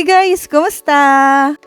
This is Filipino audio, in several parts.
Hey guys! Kumusta?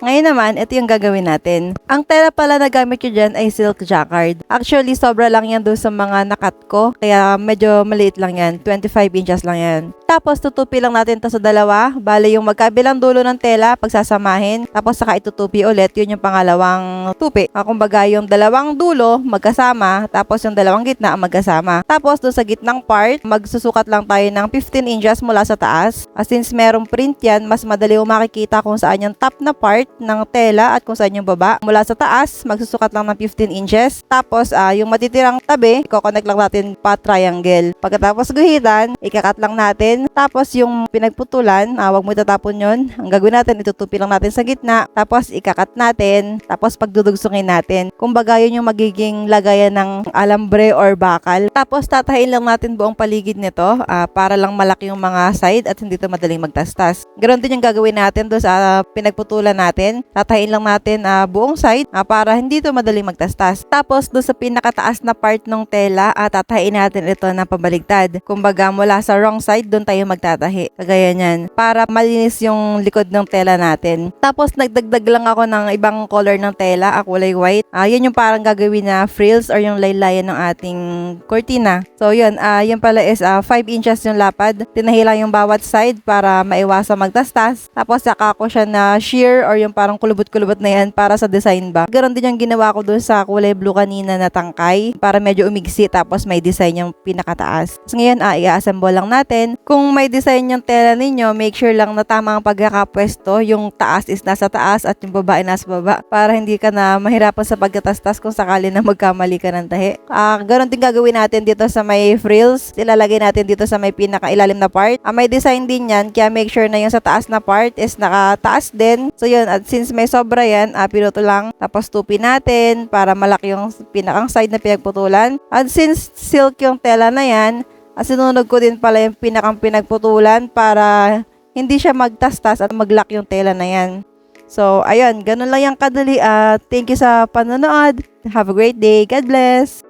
Ngayon naman, ito yung gagawin natin. Ang tela pala na gamit ko dyan ay silk jacquard. Actually, sobra lang yan doon sa mga nakat ko. Kaya medyo maliit lang yan. 25 inches lang yan. Tapos, tutupi lang natin to sa dalawa. Bale, yung magkabilang dulo ng tela, pagsasamahin. Tapos, saka itutupi ulit. Yun yung pangalawang tupi. Kumbaga, yung dalawang dulo, magkasama. Tapos, yung dalawang gitna, magkasama. Tapos, doon sa gitnang part, magsusukat lang tayo ng 15 inches mula sa taas. Since merong print yan, mas madali yung makikita kung saan yung top na part ng tela at kung saan yung baba. Mula sa taas, magsusukat lang ng 15 inches. Tapos, yung matitirang tabi, i-connect lang natin pa triangle. Pagkatapos guhitan, ikakat lang natin. Tapos, yung pinagputulan, wag mo itatapon yun. Ang gagawin natin, itutupi lang natin sa gitna. Tapos, ikakat natin. Tapos, pagdudugsungin natin. Kumbaga, yun yung magiging lagayan ng alambre or bakal. Tapos, tatahin lang natin buong paligid nito para lang malaki yung mga side at hindi ito madaling magtastas. Ganoon din yung gagawin natin doon sa pinagputulan natin. Tatahin lang natin buong side para hindi ito madaling magtastas. Tapos, doon sa pinakataas na part ng tela, tatahin natin ito na pabaligtad. Kumbaga, mula sa wrong side, doon tayo magtatahi. Kagaya niyan. Para malinis yung likod ng tela natin. Tapos, nagdagdag lang ako ng ibang color ng tela, kulay white. Yan yung parang gagawin na frills or yung laylayan ng ating cortina. So, yun. Yan pala is 5 inches yung lapad. Tinahila yung bawat side para maiwasan magtastas. Tapos, saka ko siya na sheer or yung parang kulubot-kulubot na yan para sa design ba. Ganon din yung ginawa ko dun sa kulay blue kanina na tangkay para medyo umigsi tapos may design yung pinakataas. So, ngayon, i-assemble lang natin. Kung may design yung tela ninyo, make sure lang na tama ang pagkakapwesto. Yung taas is nasa taas at yung baba ay nasa baba para hindi ka na mahirapan sa pagkatastas kung sakali na magkamali ka ng tahi. Ganon din gagawin natin dito sa may frills. Ilalagay natin dito sa may pinakailalim na part. May design din yan, kaya make sure na yung sa taas na part is nakataas din. So yun, at since may sobra yan, pinuto lang. Tapos tupi natin para malaki yung pinakang side na pinagputulan. At since silk yung tela na yan, sinunod ko din pala yung pinakang pinagputulan para hindi siya magtastas at maglock yung tela na yan. So, ayun, ganun lang yung kadali. Thank you sa panonood. Have a great day. God bless!